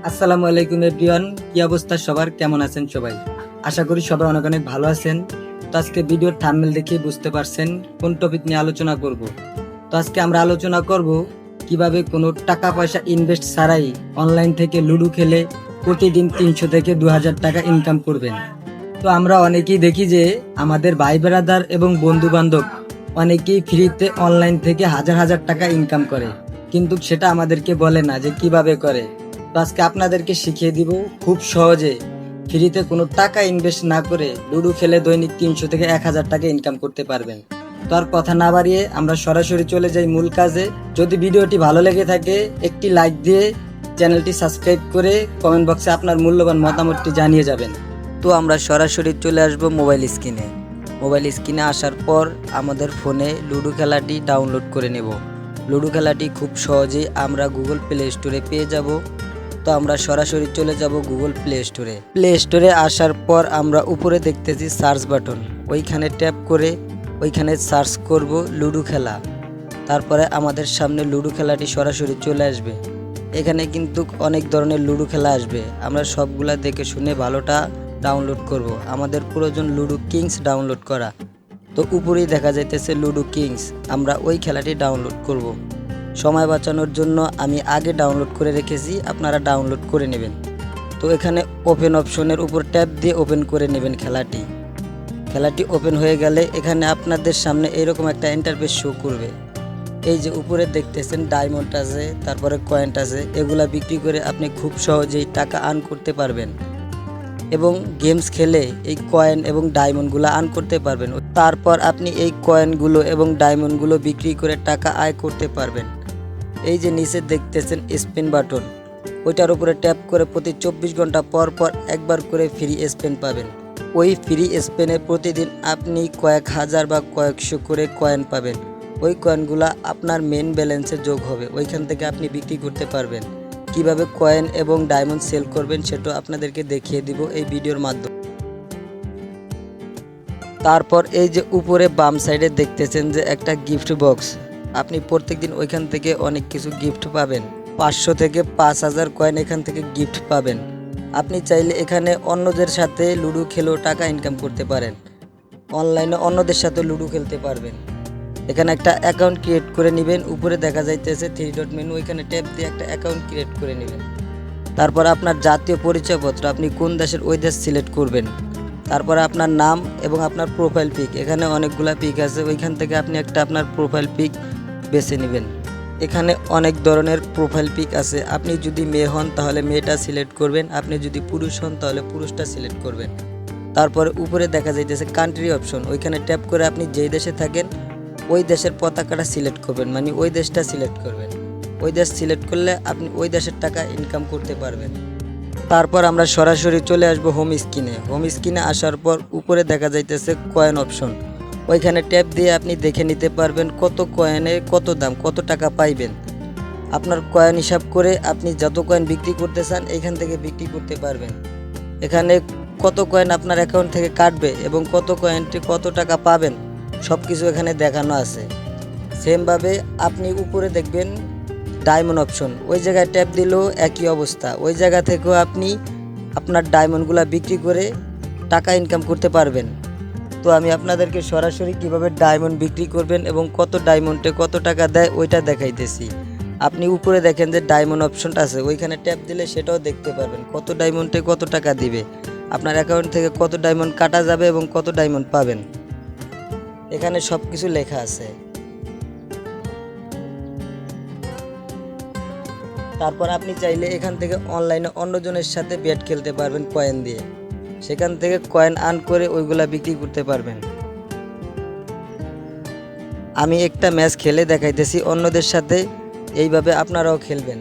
আসসালামু আলাইকুম এভরিওয়ান, কি অবস্থা সবার, কেমন আছেন সবাই? আশা করি সবাই অনেক অনেক ভালো আছেন। তো আজকে ভিডিওর থাম্বনেল দেখে বুঝতে পারছেন কোন টপিক নিয়ে আলোচনা করব। তো আজকে আমরা আলোচনা করব কিভাবে কোনো টাকা পয়সা ইনভেস্ট ছাড়াই অনলাইন থেকে লুডো খেলে প্রতিদিন 300 থেকে 2000 টাকা ইনকাম করবেন। তো আমরা অনেকেই দেখি যে আমাদের ভাই ব্রাদার এবং বন্ধু বান্ধব অনেকেই ফ্রিতে অনলাইন থেকে হাজার হাজার টাকা ইনকাম করে, কিন্তু সেটা আমাদেরকে বলে না যে কিভাবে করে। তো আজকে আপনাদেরকে শিখিয়ে দিব খুব সহজে ফ্রিতে কোনো টাকা ইনভেস্ট না করে লুডো খেলে দৈনিক 300 থেকে 1000 টাকা ইনকাম করতে পারবেন। তো আর কথা না বাড়িয়ে আমরা সরাসরি চলে যাই মূল কাজে। যদি ভিডিওটি ভালো লেগে থাকে একটি লাইক দিয়ে চ্যানেলটি সাবস্ক্রাইব করে কমেন্ট বক্সে আপনার মূল্যবান মতামতটি জানিয়ে যাবেন। তো আমরা সরাসরি চলে আসব মোবাইল স্ক্রিনে। মোবাইল স্ক্রিনে আসার পর আমাদের ফোনে লুডো খেলাটি ডাউনলোড করে নেব। লুডো খেলাটি খুব সহজেই আমরা গুগল প্লে স্টোরে পেয়ে যাব। তো আমরা সরাসরি চলে যাব গুগল প্লে স্টোরে। প্লে স্টোরে আসার পর আমরা উপরে দেখতেছি সার্চ বাটন, ওইখানে ট্যাপ করে ওইখানে সার্চ করব লুডো খেলা। তারপরে আমাদের সামনে লুডো খেলাটি সরাসরি চলে আসবে। এখানে কিন্তু অনেক ধরনের লুডো খেলা আসবে, আমরা সবগুলা দেখে শুনে ভালোটা ডাউনলোড করব। আমাদের প্রয়োজন লুডো কিংস ডাউনলোড করা। তো উপরেই দেখা যাইতেছে লুডো কিংস, আমরা ওই খেলাটি ডাউনলোড করব। সময় বাঁচানোর জন্য আমি আগে ডাউনলোড করে রেখেছি, আপনারা ডাউনলোড করে নেবেন। তো এখানে ওপেন অপশনের উপর ট্যাপ দিয়ে ওপেন করে নেবেন খেলাটি ওপেন হয়ে গেলে এখানে আপনাদের সামনে এরকম একটা ইন্টারফেস শো করবে। এই যে উপরে দেখতেছেন ডায়মন্ড আছে, তারপরে কয়েন আছে, এগুলা বিক্রি করে আপনি খুব সহজেই টাকা আর্ন করতে পারবেন এবং গেমস খেলে এই কয়েন এবং ডায়মন্ডগুলো আর্ন করতে পারবেন। তারপর আপনি এই কয়েনগুলো এবং ডায়মন্ডগুলো বিক্রি করে টাকা আয় করতে পারবেন। এই যে নিচে দেখতেছেন স্পিন বাটন, ওইটার উপরে ট্যাপ করে প্রতি 24 ঘন্টা পর পর একবার করে ফ্রি স্পিন পাবেন। ওই ফ্রি স্পিনে প্রতিদিন আপনি কয়েক হাজার বা কয়েকশো করে কয়েন পাবেন। ওই কয়েনগুলো আপনার মেন ব্যালেন্সে যোগ হবে, ওইখান থেকে আপনি বিক্রি করতে পারবেন। কিভাবে কয়েন এবং ডায়মন্ড সেল করবেন সেটা আপনাদেরকে দেখিয়ে দিব এই ভিডিওর মাধ্যমে। তারপর এই যে উপরে বাম সাইডে দেখতেছেন যে একটা গিফট বক্স, আপনি প্রত্যেকদিন ওইখান থেকে অনেক কিছু গিফট পাবেন। 500 থেকে 5000 কয়েন এখান থেকে গিফট পাবেন। আপনি চাইলে এখানে অন্যদের সাথে লুডো খেলেও টাকা ইনকাম করতে পারেন। অনলাইনে অন্যদের সাথে লুডো খেলতে পারবেন। এখানে একটা অ্যাকাউন্ট ক্রিয়েট করে নেবেন। উপরে দেখা যাইতেছে 3 ডট মেনু, ওইখানে ট্যাপ দিয়ে একটা অ্যাকাউন্ট ক্রিয়েট করে নেবেন। তারপর আপনার জাতীয় পরিচয়পত্র, আপনি কোন দেশের ওই দেশ সিলেক্ট করবেন। তারপরে আপনার নাম এবং আপনার প্রোফাইল পিক, এখানে অনেকগুলা পিক আছে, ওইখান থেকে আপনি একটা আপনার প্রোফাইল পিক বেছে নেবেন। এখানে অনেক ধরনের প্রোফাইল পিক আছে, আপনি যদি মেয়ে হন তাহলে মেয়েটা সিলেক্ট করবেন, আপনি যদি পুরুষ হন তাহলে পুরুষটা সিলেক্ট করবেন। তারপরে উপরে দেখা যাইতেছে কান্ট্রি অপশন, ওইখানে ট্যাপ করে আপনি যেই দেশে থাকেন ওই দেশের পতাকাটা সিলেক্ট করবেন, মানে ওই দেশটা সিলেক্ট করবেন। ওই দেশ সিলেক্ট করলে আপনি ওই দেশের টাকা ইনকাম করতে পারবেন। তারপর আমরা সরাসরি চলে আসবো হোম স্ক্রিনে। হোম স্ক্রিনে আসার পর উপরে দেখা যাইতেছে কয়েন অপশন, ওইখানে ট্যাপ দিয়ে আপনি দেখে নিতে পারবেন কত কয়েনে কত দাম, কত টাকা পাইবেন। আপনার কয়েন হিসাব করে আপনি যত কয়েন বিক্রি করতে চান এইখান থেকে বিক্রি করতে পারবেন। এখানে কত কয়েন আপনার অ্যাকাউন্ট থেকে কাটবে এবং কত কয়েনটি কত টাকা পাবেন সব কিছু এখানে দেখানো আছে। সেমভাবে আপনি উপরে দেখবেন ডায়মন্ড অপশন, ওই জায়গায় ট্যাপ দিলেও একই অবস্থা, ওই জায়গা থেকেও আপনি আপনার ডায়মন্ডগুলো বিক্রি করে টাকা ইনকাম করতে পারবেন। তো আমি আপনাদেরকে সরাসরি কিভাবে ডায়মন্ড বিক্রি করবেন এবং কত ডায়মন্ডে কত টাকা দেয় ওইটা দেখাইতেছি। আপনি উপরে দেখেন যে ডায়মন্ড অপশনটা আছে, ওইখানে ট্যাপ দিলে সেটাও দেখতে পারবেন কত ডায়মন্ডে কত টাকা দিবে, আপনার অ্যাকাউন্ট থেকে কত ডায়মন্ড কাটা যাবে এবং কত ডায়মন্ড পাবেন। এখানে সব কিছু লেখা আছে। তারপর আপনি চাইলে এখান থেকে অনলাইনে অন্যজনের সাথে বেট খেলতে পারবেন কয়েন দিয়ে, সেখান থেকে কয়েন আর্ন করে ওইগুলা বিক্রি করতে পারবেন। আমি একটা ম্যাচ খেলে দেখাইতেছি অন্যদের সাথে, এইভাবে আপনারাও খেলবেন।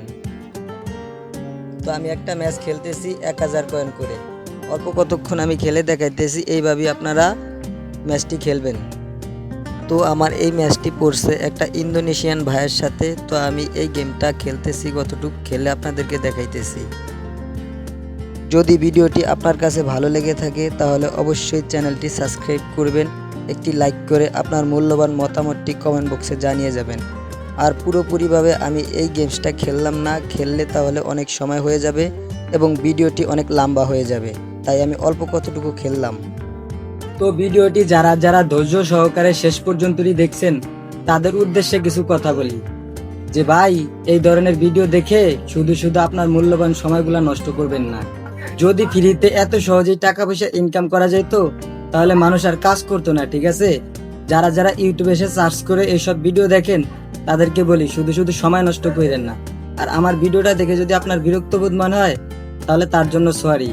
তো আমি একটা ম্যাচ খেলতেছি 1000 কয়েন করে, অল্প কতক্ষণ আমি খেলে দেখাইতেছি, এইভাবে আপনারা ম্যাচটি খেলবেন। তো আমার এই ম্যাচটি পড়ছে একটা ইন্দোনেশিয়ান ভাইয়ের সাথে। তো আমি এই গেমটা খেলতেছি, কতটুকু খেলে আপনাদেরকে দেখাইতেছি। যদি ভিডিওটি আপনার কাছে ভালো লেগে থাকে তাহলে অবশ্যই চ্যানেলটি সাবস্ক্রাইব করবেন, একটি লাইক করে আপনার মূল্যবান মতামতটি কমেন্ট বক্সে জানিয়ে যাবেন। আর পুরোপুরিভাবে আমি এই গেমসটা খেললাম না, খেললে তাহলে অনেক সময় হয়ে যাবে। এবং ভিডিওটি অনেক লম্বা হয়ে যাবে, তাই আমি অল্প কতটুকু খেললাম। তো ভিডিওটি যারা যারা ধৈর্য সহকারে শেষ পর্যন্তই দেখছেন তাদের উদ্দেশ্যে কিছু কথা বলি যে ভাই, এই ধরনের ভিডিও দেখে শুধু শুধু আপনার মূল্যবান সময়গুলো নষ্ট করবেন না। যদি ফ্রিতে এত সহজেই টাকা পয়সা ইনকাম করা যেত তাহলে মানুষ আর কাজ করতো না, ঠিক আছে? যারা যারা ইউটিউবে এসে সার্চ করে এইসব ভিডিও দেখেন তাদেরকে বলি শুধু শুধু সময় নষ্ট করেন না। আর আমার ভিডিওটা দেখে যদি আপনার বিরক্ত বোধ মনে হয় তাহলে তার জন্য সরি।